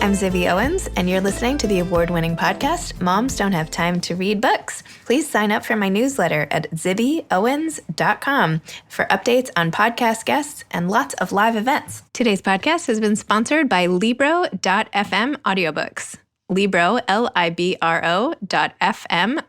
I'm Zibby Owens, and you're listening to the award-winning podcast, Moms Don't Have Time to Read Books. Please sign up for my newsletter at zibbyowens.com for updates on podcast guests and lots of live events. Today's podcast has been sponsored by Libro.fm audiobooks. Libro, Libro.fm,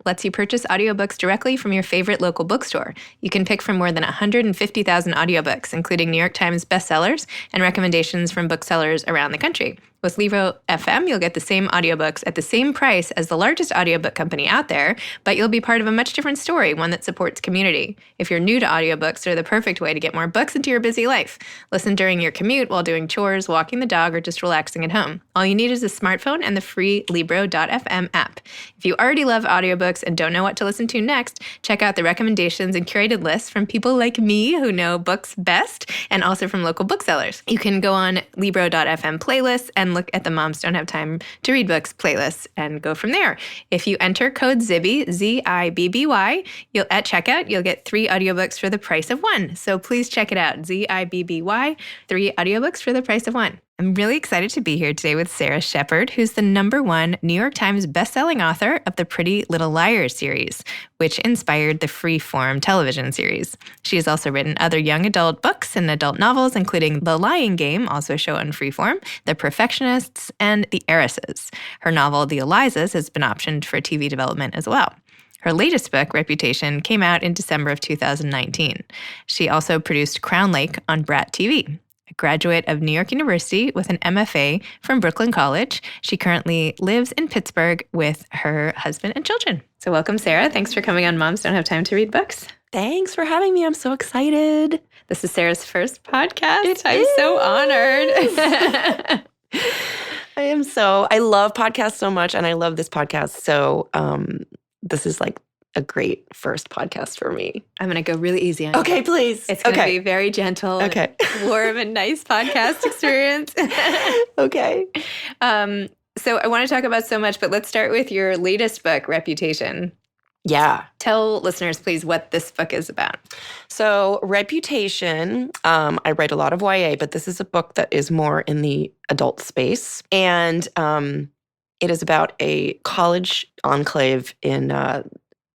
lets you purchase audiobooks directly from your favorite local bookstore. You can pick from more than 150,000 audiobooks, including New York Times bestsellers and recommendations from booksellers around the country. With Libro FM, you'll get the same audiobooks at the same price as the largest audiobook company out there, but you'll be part of a much different story, one that supports community. If you're new to audiobooks, they're the perfect way to get more books into your busy life. Listen during your commute, while doing chores, walking the dog, or just relaxing at home. All you need is a smartphone and the free Libro.fm app. If you already love audiobooks and don't know what to listen to next, check out the recommendations and curated lists from people like me who know books best, and also from local booksellers. You can go on Libro.fm playlists and look at the Moms Don't Have Time to Read Books playlist and go from there. If you enter code ZIBBY, Z-I-B-B-Y, at checkout, you'll get 3 audiobooks for the price of 1. So please check it out, Z-I-B-B-Y, 3 audiobooks for the price of 1. I'm really excited to be here today with Sara Shepard, who's the #1 New York Times bestselling author of the Pretty Little Liars series, which inspired the Freeform television series. She has also written other young adult books and adult novels, including The Lying Game, also a show on Freeform, The Perfectionists, and The Heiresses. Her novel, The Elizas, has been optioned for TV development as well. Her latest book, Reputation, came out in December of 2019. She also produced Crown Lake on Brat TV. A graduate of New York University with an MFA from Brooklyn College, she currently lives in Pittsburgh with her husband and children. So welcome, Sara. Thanks for coming on Moms Don't Have Time to Read Books. Thanks for having me. I'm so excited. This is Sara's first podcast. I'm so honored. I love podcasts so much, and I love this podcast. So this is like a great first podcast for me. I'm going to go really easy on you. Okay, please. It's going to be very gentle, warm, and nice podcast experience. Okay. So I want to talk about so much, but let's start with your latest book, Reputation. Yeah. Tell listeners, please, what this book is about. So Reputation, I write a lot of YA, but this is a book that is more in the adult space. And it is about a college enclave in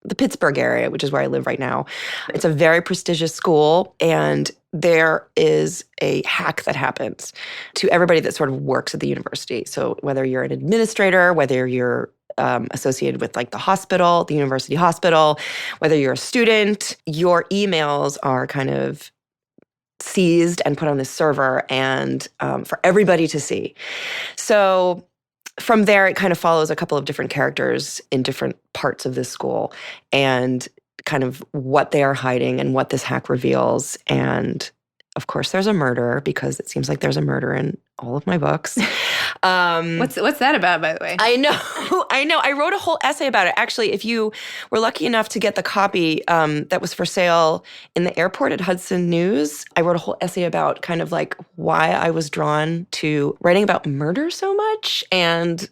the Pittsburgh area, which is where I live right now. It's a very prestigious school, and there is a hack that happens to everybody that sort of works at the university. So whether you're an administrator, whether you're associated with like the hospital, the university hospital, whether you're a student, your emails are kind of seized and put on this server and for everybody to see. So from there, it kind of follows a couple of different characters in different parts of this school and kind of what they are hiding and what this hack reveals. And of course, there's a murder because it seems like there's a murder in all of my books. What's that about, by the way? I know. I wrote a whole essay about it. Actually, if you were lucky enough to get the copy that was for sale in the airport at Hudson News, I wrote a whole essay about kind of like why I was drawn to writing about murder so much. And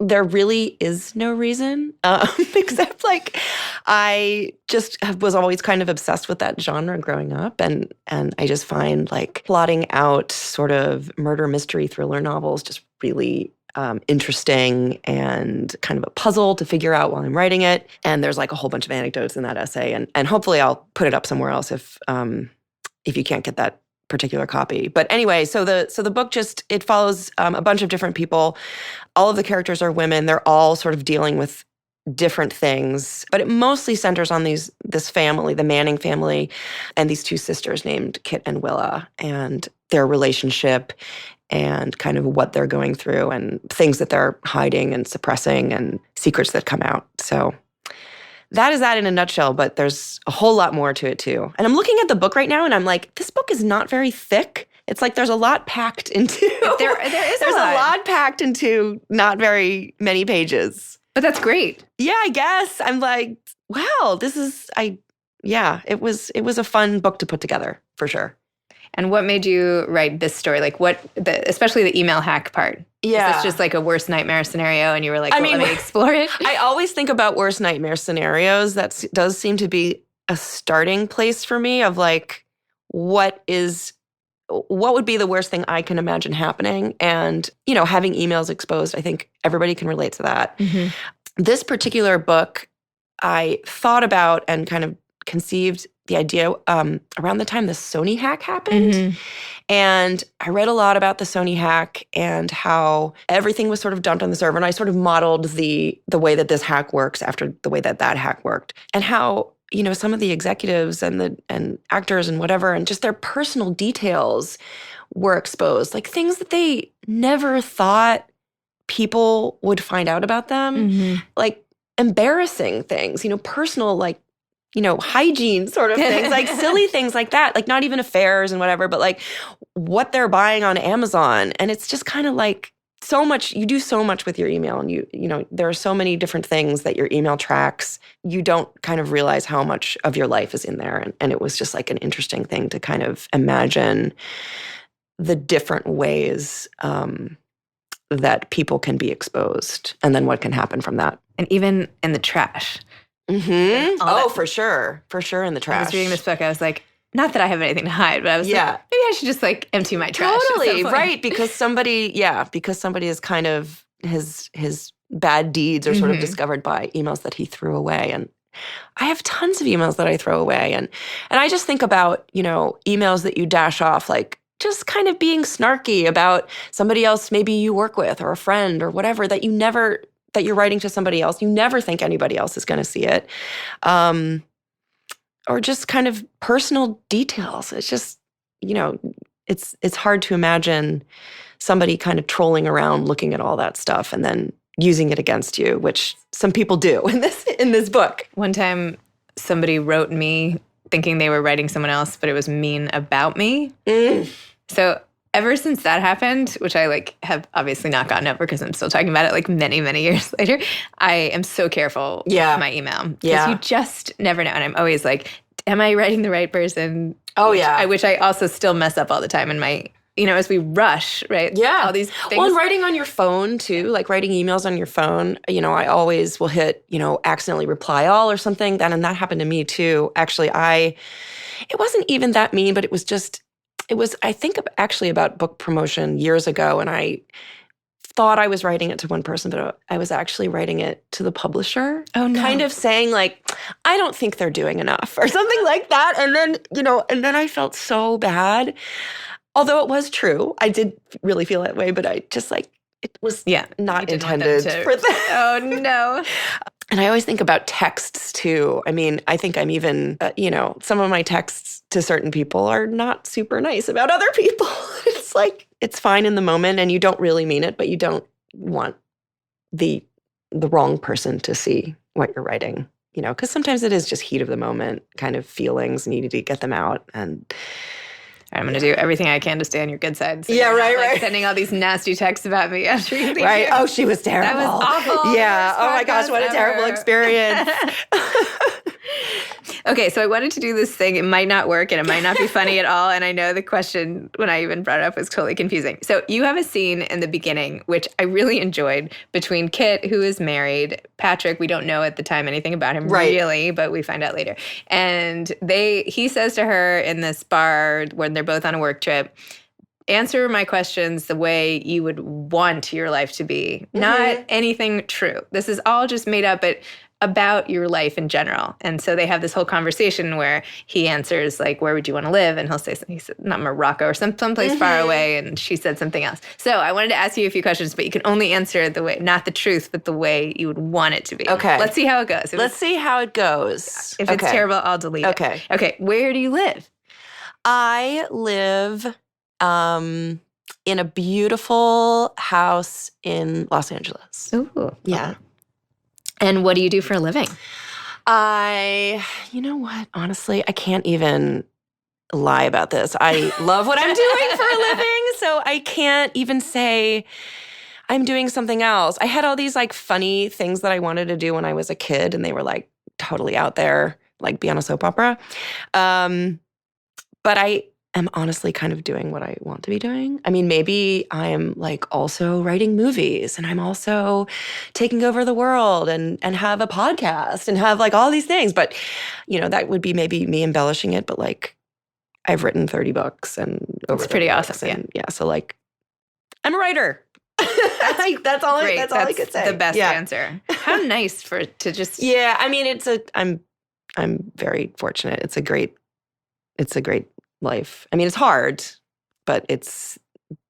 there really is no reason, except like I just was always kind of obsessed with that genre growing up. And I just find like plotting out sort of murder mystery thriller novels just really interesting and kind of a puzzle to figure out while I'm writing it. And there's like a whole bunch of anecdotes in that essay. And hopefully I'll put it up somewhere else if you can't get that particular copy. But anyway, so the book just, it follows a bunch of different people. All of the characters are women. They're all sort of dealing with different things, but it mostly centers on this family, the Manning family, and these 2 sisters named Kit and Willa, and their relationship and kind of what they're going through and things that they're hiding and suppressing and secrets that come out. So that is that in a nutshell, but there's a whole lot more to it too. And I'm looking at the book right now and I'm like, this book is not very thick. It's like there's a lot packed into. There's a lot packed into not very many pages. But that's great. Yeah, I guess. I'm like, wow, it was a fun book to put together for sure. And what made you write this story? Like especially the email hack part? Yeah. Is this just like a worst nightmare scenario and you were like, let me explore it? I always think about worst nightmare scenarios. That does seem to be a starting place for me of like, what is what would be the worst thing I can imagine happening? And, having emails exposed, I think everybody can relate to that. Mm-hmm. This particular book, I thought about and kind of conceived the idea around the time the Sony hack happened. Mm-hmm. And I read a lot about the Sony hack and how everything was sort of dumped on the server. And I sort of modeled the way that this hack works after the way that hack worked. And how, some of the executives and actors and whatever, and just their personal details were exposed. Like things that they never thought people would find out about them. Mm-hmm. Like embarrassing things, personal, like, hygiene sort of things, like silly things like that, like not even affairs and whatever, but like what they're buying on Amazon. And it's just kind of like so much, you do so much with your email, and there are so many different things that your email tracks. You don't kind of realize how much of your life is in there. And it was just like an interesting thing to kind of imagine the different ways that people can be exposed and then what can happen from that. And even in the trash. Mm-hmm. Oh, for sure. For sure in the trash. I was reading this book. I was like, not that I have anything to hide, but I was like, maybe I should just like empty my trash. Totally, right. Because somebody is kind of his bad deeds are sort of discovered by emails that he threw away. And I have tons of emails that I throw away. And I just think about, emails that you dash off, like just kind of being snarky about somebody else maybe you work with or a friend or whatever that you're writing to somebody else. You never think anybody else is going to see it. Or just kind of personal details. It's just, it's hard to imagine somebody kind of trolling around looking at all that stuff and then using it against you, which some people do in this book. One time somebody wrote me thinking they were writing someone else, but it was mean about me. So ever since that happened, which I have obviously not gotten over because I'm still talking about it many, many years later, I am so careful with my email. Because you just never know. And I'm always like, am I writing the right person? Oh, yeah. Which I also still mess up all the time in my, as we rush, right? Yeah. All these things. Well, and writing on your phone too, like writing emails on your phone, I always will hit, accidentally reply all or something. And that happened to me too. Actually, it wasn't even that mean, but it was, I think actually about book promotion years ago, and I thought I was writing it to one person, but I was actually writing it to the publisher. Oh, no. Kind of saying I don't think they're doing enough or something like that. And then, I felt so bad. Although it was true. I did really feel that way, but I just it was not intended for that. Oh, no. And I always think about texts too. I mean, I think I'm even, some of my texts to certain people are not super nice about other people. It's it's fine in the moment and you don't really mean it, but you don't want the wrong person to see what you're writing, because sometimes it is just heat of the moment kind of feelings and you need to get them out. And I'm going to do everything I can to stay on your good side. So right. Sending all these nasty texts about me after you leave. Right. Oh, she was terrible. That was awful. Yeah. Oh my gosh, what a terrible experience. Okay, so I wanted to do this thing. It might not work and it might not be funny at all. And I know the question when I even brought it up was totally confusing. So you have a scene in the beginning, which I really enjoyed, between Kit, who is married, Patrick, we don't know at the time anything about him really, but we find out later. And he says to her in this bar when they're both on a work trip, answer my questions the way you would want your life to be. Not anything true. This is all just made up, but about your life in general. And so they have this whole conversation where he answers where would you want to live? And he said, not Morocco or someplace far away. And she said something else. So I wanted to ask you a few questions, but you can only answer the way, not the truth, but the way you would want it to be. Okay. Let's see how it goes. Let's see how it goes. If it's terrible, I'll delete it. Okay. Where do you live? I live in a beautiful house in Los Angeles. Ooh. Yeah. And what do you do for a living? You know what? Honestly, I can't even lie about this. I love what I'm doing for a living, so I can't even say I'm doing something else. I had all these funny things that I wanted to do when I was a kid, and they were totally out there, be on a soap opera. But I am honestly kind of doing what I want to be doing. I mean, maybe I'm also writing movies and I'm also taking over the world and have a podcast and have all these things. But, that would be maybe me embellishing it. But I've written 30 books and over. It's pretty 30 awesome. books and, yeah. So like, I'm a writer. That's all. That's all I could say. The best answer. How nice to just. Yeah, I mean, I'm very fortunate. It's a great life. I mean, it's hard, but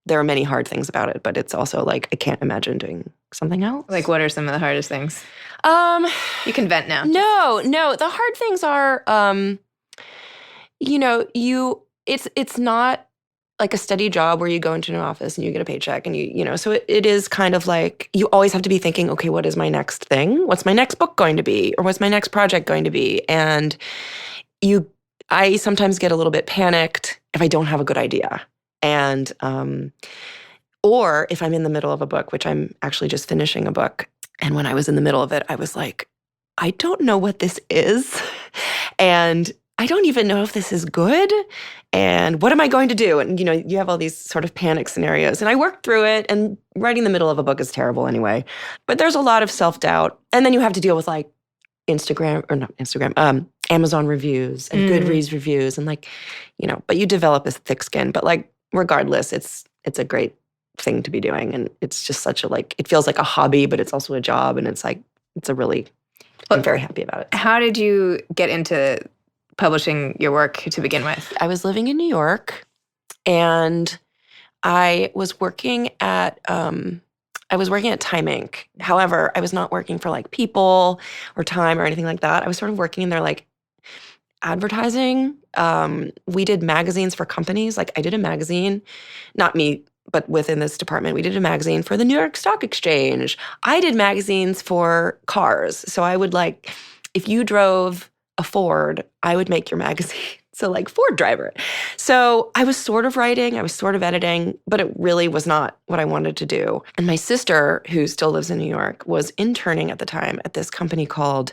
there are many hard things about it. But it's also like I can't imagine doing something else. Like, what are some of the hardest things? You can vent now. No. The hard things are, it's not like a steady job where you go into an office and you get a paycheck and so it is kind of like you always have to be thinking, okay, what is my next thing? What's my next book going to be? Or what's my next project going to be? And I sometimes get a little bit panicked if I don't have a good idea. And, or if I'm in the middle of a book, which I'm actually just finishing a book. And when I was in the middle of it, I was like, I don't know what this is. And I don't even know if this is good. And what am I going to do? And, you have all these sort of panic scenarios. And I worked through it. And writing the middle of a book is terrible anyway. But there's a lot of self-doubt. And then you have to deal with like Amazon reviews and Goodreads reviews. And like, but you develop a thick skin. But like, regardless, it's a great thing to be doing. And it's just such it feels like a hobby, but it's also a job. And it's like, I'm very happy about it. How did you get into publishing your work to begin with? I was living in New York, and I was working at Time Inc. However, I was not working for like People or Time or anything like that. I was sort of working in their like advertising. We did magazines for companies. Like I did a magazine, not me, but within this department, we did a magazine for the New York Stock Exchange. I did magazines for cars. So I would like, if you drove a Ford, I would make your magazine. So like Ford driver. So I was sort of writing, I was sort of editing, but it really was not what I wanted to do. And my sister, who still lives in New York, was interning at the time at this company called,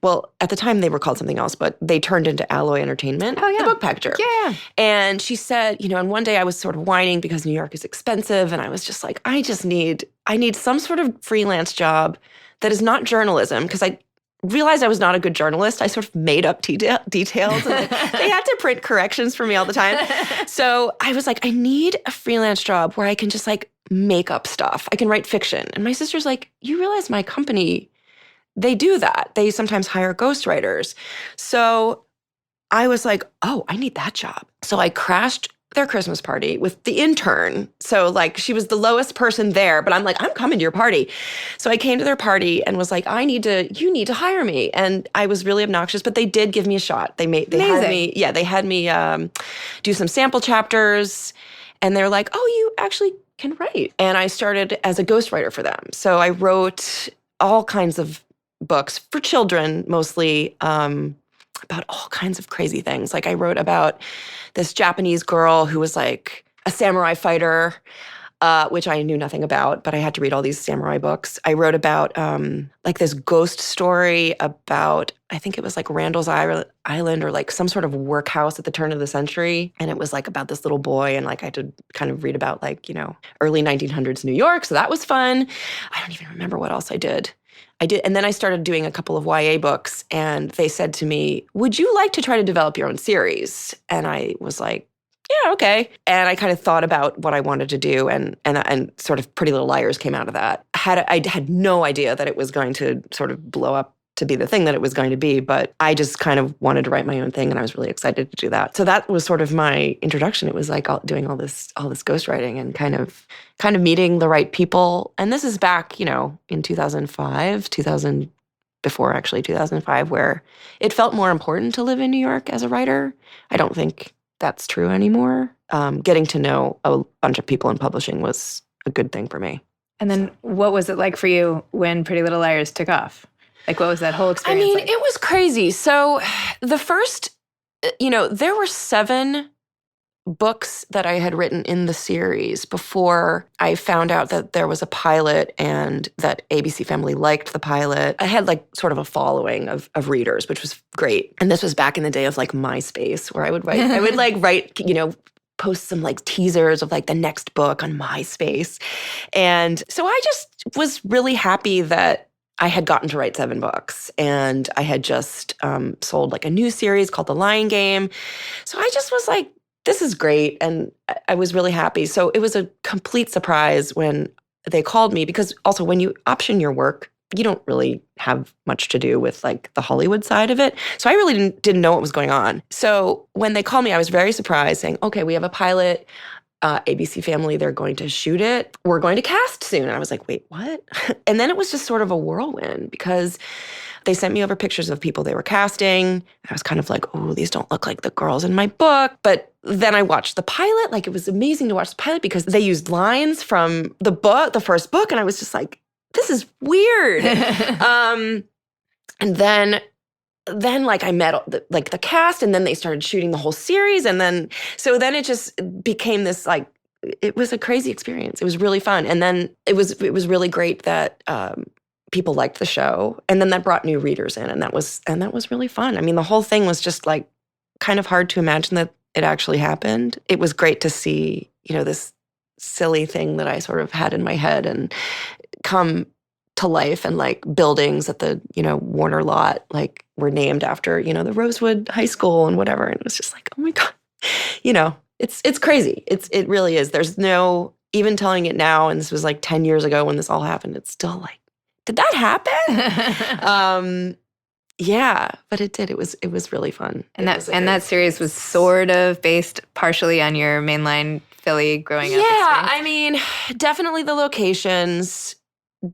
well, at the time they were called something else, but they turned into Alloy Entertainment, the book packager. Yeah. And she said, and one day I was sort of whining because New York is expensive. And I was just like, I need some sort of freelance job that is not journalism, because I realized I was not a good journalist. I sort of made up details. And they had to print corrections for me all the time. So I was like, I need a freelance job where I can just like make up stuff. I can write fiction. And my sister's like, you realize my company, they do that. They sometimes hire ghostwriters. So I was like, oh, I need that job. So I crashed their Christmas party with the intern. So like she was the lowest person there, but I'm like, I'm coming to your party. So I came to their party and was like, you need to hire me. And I was really obnoxious, but they did give me a shot. They had me do some sample chapters, and they're like, oh, you actually can write. And I started as a ghostwriter for them. So I wrote all kinds of books for children, mostly, about all kinds of crazy things. Like I wrote about this Japanese girl who was like a samurai fighter, which I knew nothing about, but I had to read all these samurai books. I wrote about like this ghost story about, I think it was like Randall's Island or like some sort of workhouse at the turn of the century. And it was like about this little boy, and like I had to kind of read about like, early 1900s New York. So that was fun. I don't even remember what else I did. And then I started doing a couple of YA books, and they said to me, would you like to try to develop your own series? And I was like, yeah, okay. And I kind of thought about what I wanted to do, and sort of Pretty Little Liars came out of that. I had no idea that it was going to sort of blow up to be the thing that it was going to be, but I just kind of wanted to write my own thing, and I was really excited to do that. So that was sort of my introduction. It was like doing all this ghostwriting and kind of meeting the right people. And this is back, in 2005, before 2005, where it felt more important to live in New York as a writer. I don't think that's true anymore. Getting to know a bunch of people in publishing was a good thing for me. And then what was it like for you when Pretty Little Liars took off? Like, what was that whole experience like? It was crazy. So the first, there were 7 books that I had written in the series before I found out that there was a pilot and that ABC Family liked the pilot. I had like sort of a following of readers, which was great. And this was back in the day of like MySpace, where I would write, post some like teasers of like the next book on MySpace. And so I just was really happy that I had gotten to write 7 books, and I had just sold like a new series called The Lying Game. So I just was like, this is great. And I was really happy. So it was a complete surprise when they called me, because also when you option your work, you don't really have much to do with like the Hollywood side of it. So I really didn't know what was going on. So when they called me, I was very surprised, saying, okay, we have a pilot. ABC Family, they're going to shoot it. We're going to cast soon. And I was like, wait, what? And then it was just sort of a whirlwind, because they sent me over pictures of people they were casting. I was kind of like, oh, these don't look like the girls in my book. But then I watched the pilot. Like, it was amazing to watch the pilot, because they used lines from the book, the first book. And I was just like, this is weird. And then like I met the cast, and then they started shooting the whole series. And then it just became this, like, it was a crazy experience. It was really fun. And then it was really great that people liked the show. And then that brought new readers in, and that was really fun. I mean, the whole thing was just like kind of hard to imagine that it actually happened. It was great to see, this silly thing that I sort of had in my head and come to life, and like buildings at the, Warner lot, like were named after, the Rosewood High School and whatever. And it was just like, oh my God, it's crazy. It really is. There's no, even telling it now, and this was like 10 years ago when this all happened, it's still like, did that happen? Yeah, but it did. It was really fun. And that series was sort of based partially on your mainline Philly growing up. Yeah, I mean, definitely the locations,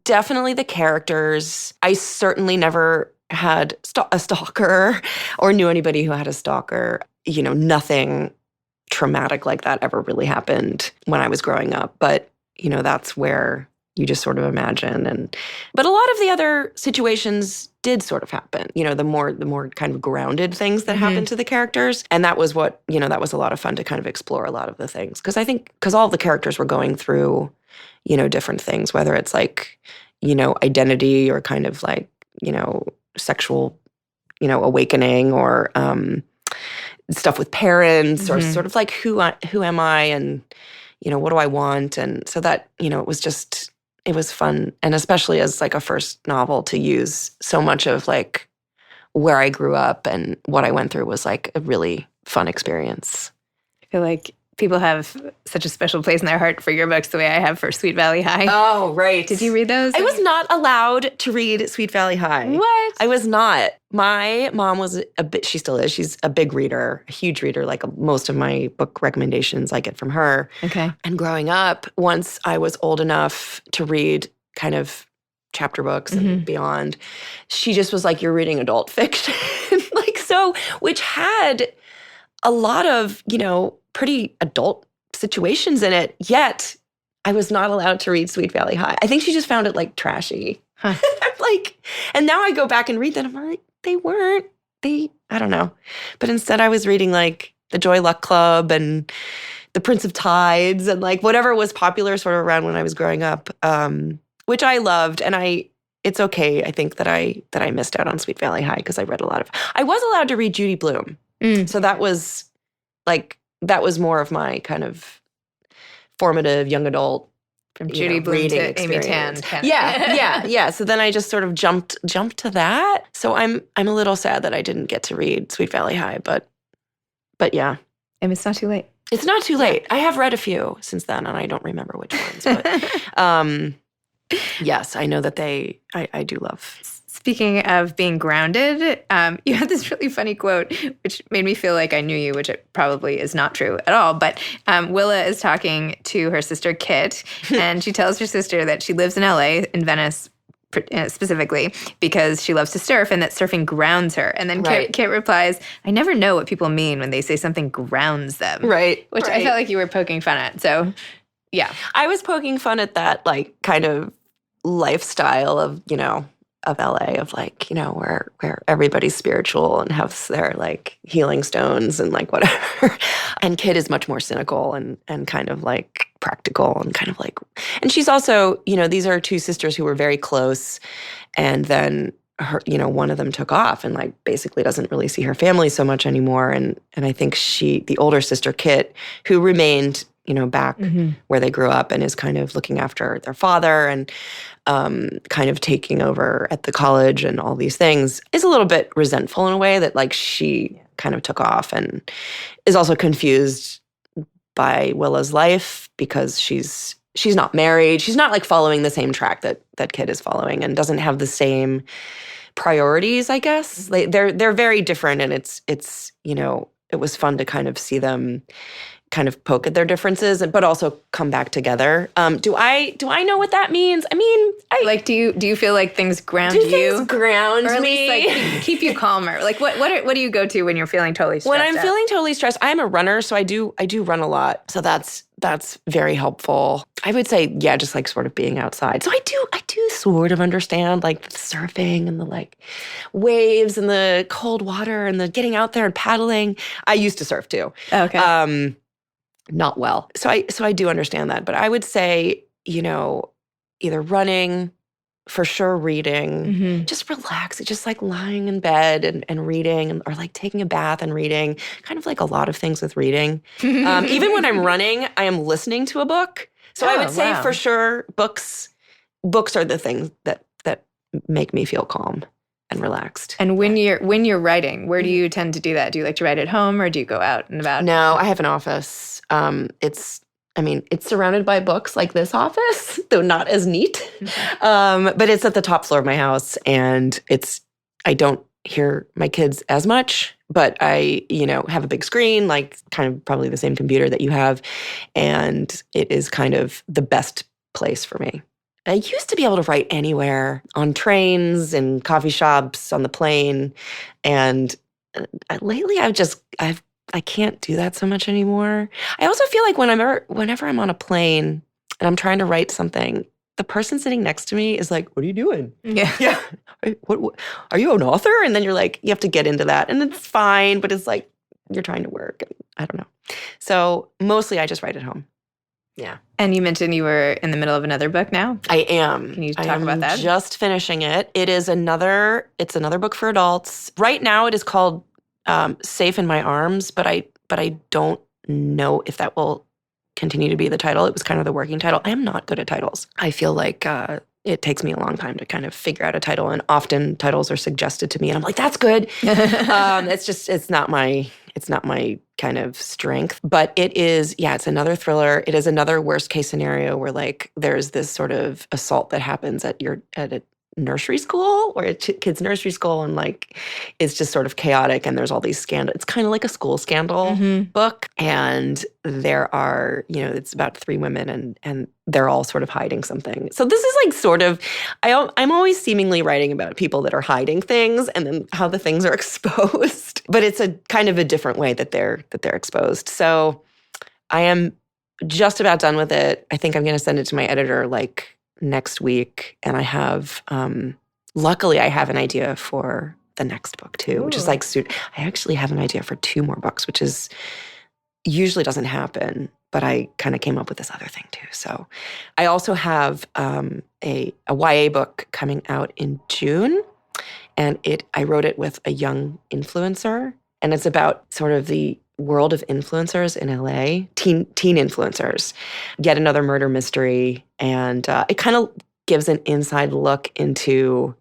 definitely the characters. I certainly never had a stalker or knew anybody who had a stalker. Nothing traumatic like that ever really happened when I was growing up. But, that's where you just sort of imagine. But a lot of the other situations did sort of happen, the more kind of grounded things that happened to the characters. And that was what, that was a lot of fun to kind of explore a lot of the things. Because all the characters were going through, different things, whether it's like, identity or kind of like, sexual, awakening, or stuff with parents, or sort of like who am I, and, what do I want? And so that, it was fun. And especially as like a first novel, to use so much of like where I grew up and what I went through was like a really fun experience. I feel like people have such a special place in their heart for your books the way I have for Sweet Valley High. Oh, right. Did you read those? I was not allowed to read Sweet Valley High. What? I was not. My mom was she still is. She's a big reader, a huge reader. Like most of my book recommendations I get from her. Okay. And growing up, once I was old enough to read kind of chapter books and beyond, she just was like, you're reading adult fiction. Which had a lot of, pretty adult situations in it, yet I was not allowed to read Sweet Valley High. I think she just found it like trashy. Huh. And now I go back and read that, I'm like, I don't know. But instead I was reading like The Joy Luck Club and The Prince of Tides and like whatever was popular sort of around when I was growing up, which I loved. And it's okay, I think, that I missed out on Sweet Valley High, because I read I was allowed to read Judy Blume. So that was more of my kind of formative young adult from Judy Blume to Amy Tan. Yeah. So then I just sort of jumped to that. So I'm a little sad that I didn't get to read Sweet Valley High, but yeah. And it's not too late. It's not too late. I have read a few since then, and I don't remember which ones. But yes, I know that I do love. Speaking of being grounded, you had this really funny quote, which made me feel like I knew you, which it probably is not true at all. But Willa is talking to her sister, Kit, and she tells her sister that she lives in LA, in Venice specifically, because she loves to surf and that surfing grounds her. And then Kit replies, I never know what people mean when they say something grounds them. Right. Which I felt like you were poking fun at. So, yeah. I was poking fun at that, like, kind of lifestyle of, of LA, of like, where everybody's spiritual and has their like healing stones and like whatever. And Kit is much more cynical and kind of like practical and kind of like, and she's also, these are two sisters who were very close, and then her, one of them took off and like basically doesn't really see her family so much anymore. And I think the older sister, Kit, who remained, back where they grew up and is kind of looking after their father and kind of taking over at the college and all these things, is a little bit resentful in a way that like she kind of took off, and is also confused by Willa's life because she's not married. She's not like following the same track that kid is following, and doesn't have the same priorities, I guess. They're very different, and it's it was fun to kind of see them kind of poke at their differences, but also come back together. Do I know what that means? I mean, do you feel like things ground you? Things ground or at me? least like keep you calmer? Like what do you go to when you're feeling totally stressed? When I'm feeling totally stressed, I'm a runner, so I do run a lot. So that's very helpful. I would say, yeah, just like sort of being outside. So I do sort of understand like the surfing and the like waves and the cold water and the getting out there and paddling. I used to surf too. Okay. Not well. So I do understand that. But I would say, either running, for sure reading, just relax. It's just like lying in bed and reading, or like taking a bath and reading, kind of like a lot of things with reading. Even when I'm running, I am listening to a book. So I would say for sure books are the things that make me feel calm and relaxed. And when you're writing, where do you tend to do that? Do you like to write at home, or do you go out and about? No, I have an office. It's surrounded by books like this office, though not as neat. But it's at the top floor of my house, and I don't hear my kids as much, but I, have a big screen, like kind of probably the same computer that you have, and it is kind of the best place for me. I used to be able to write anywhere, on trains and coffee shops, on the plane, and lately I can't do that so much anymore. I also feel like whenever I'm on a plane and I'm trying to write something, the person sitting next to me is like, "What are you doing?" Yeah. What are you an author? And then you're like, you have to get into that, and it's fine, but it's like you're trying to work. And I don't know. So mostly I just write at home. Yeah. And you mentioned you were in the middle of another book now? I am. Can you talk about that? Just finishing it. It's another book for adults. Right now it is called Safe in My Arms, but I don't know if that will continue to be the title. It was kind of the working title. I am not good at titles. I feel like it takes me a long time to kind of figure out a title, and often titles are suggested to me, and I'm like, that's good. It's not my kind of strength. But it is, it's another thriller. It is another worst case scenario where like there's this sort of assault that happens at a nursery school or a kid's nursery school, and like it's just sort of chaotic, and there's all these scandals. It's kind of like a school scandal book, and there are, it's about 3 women, and they're all sort of hiding something. So this is like sort of, I'm always seemingly writing about people that are hiding things and then how the things are exposed, but it's a kind of a different way that they're exposed. So I am just about done with it. I think I'm going to send it to my editor like next week, and I have luckily I have an idea for the next book too, which is like I actually have an idea for 2 more books, which is usually doesn't happen, but I kind of came up with this other thing too. So I also have a YA book coming out in June, and I wrote it with a young influencer, and it's about sort of the world of influencers in LA, teen influencers. Yet another murder mystery. And it kind of gives an inside look into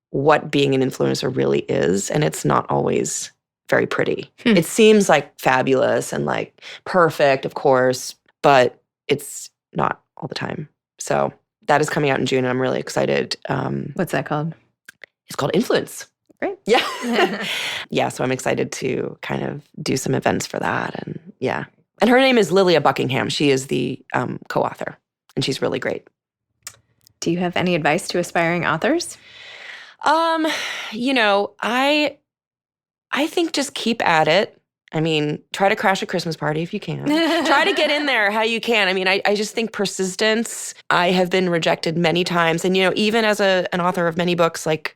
what being an influencer really is. And it's not always very pretty. It seems like fabulous and like perfect, of course, but it's not all the time. So that is coming out in June, and I'm really excited. What's that called? It's called Influence. Great. Yeah. Yeah, so I'm excited to kind of do some events for that. And yeah. And her name is Lilia Buckingham. She is the co-author, and she's really great. Do you have any advice to aspiring authors? I think just keep at it. I mean, try to crash a Christmas party if you can. Try to get in there how you can. I mean, I just think persistence. I have been rejected many times. And, even as an author of many books, like,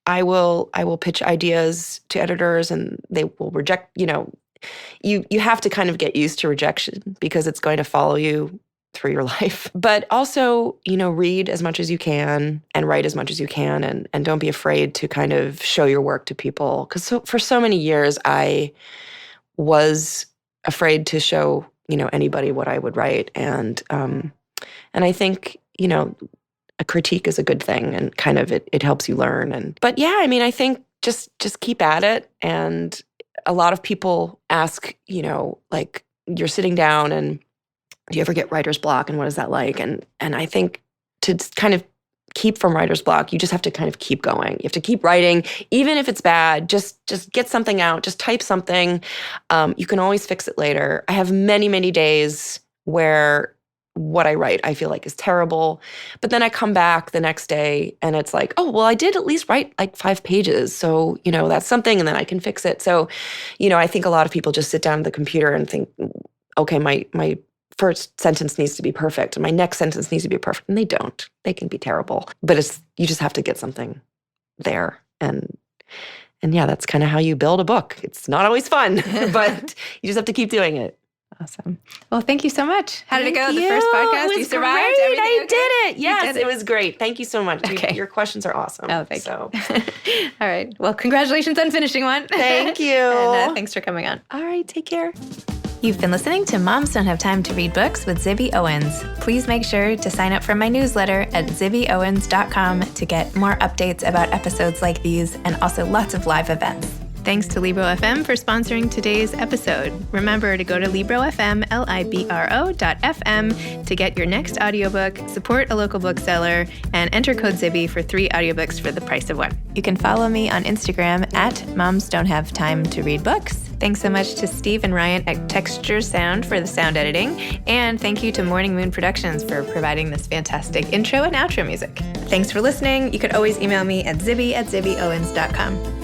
I will pitch ideas to editors, and they will reject, you have to kind of get used to rejection because it's going to follow you through your life. But also, read as much as you can and write as much as you can, and don't be afraid to kind of show your work to people. Because for so many years, I was afraid to show, anybody what I would write. And I think, a critique is a good thing, and kind of it helps you learn. But yeah, I mean, I think just keep at it. And a lot of people ask, like, you're sitting down and do you ever get writer's block, and what is that like? And I think to kind of keep from writer's block, you just have to kind of keep going. You have to keep writing, even if it's bad. Just get something out. Just type something. You can always fix it later. I have many, many days where what I write I feel like is terrible, but then I come back the next day and it's like, oh, well, I did at least write like 5 pages. So, that's something, and then I can fix it. So, I think a lot of people just sit down at the computer and think, okay, my first sentence needs to be perfect and my next sentence needs to be perfect. And they don't. They can be terrible. But you just have to get something there. And yeah, that's kind of how you build a book. It's not always fun, but you just have to keep doing it. Awesome. Well, thank you so much. How did it go? Thank The first podcast? It was You survived? great. Everything I okay? did it. Yes, did it. it was great. Thank you so much. Okay. Your questions are awesome. Oh, thank you. All right. Well, congratulations on finishing one. Thank you. And thanks for coming on. All right. Take care. You've been listening to Moms Don't Have Time to Read Books with Zibby Owens. Please make sure to sign up for my newsletter at zibbyowens.com to get more updates about episodes like these and also lots of live events. Thanks to Libro FM for sponsoring today's episode. Remember to go to Libro FM, libro.fm, to get your next audiobook, support a local bookseller, and enter code Zibby for 3 audiobooks for the price of 1. You can follow me on Instagram at Moms Don't Have Time to Read Books. Thanks so much to Steve and Ryan at Texture Sound for the sound editing. And thank you to Morning Moon Productions for providing this fantastic intro and outro music. Thanks for listening. You could always email me at zibby@zibbyowens.com.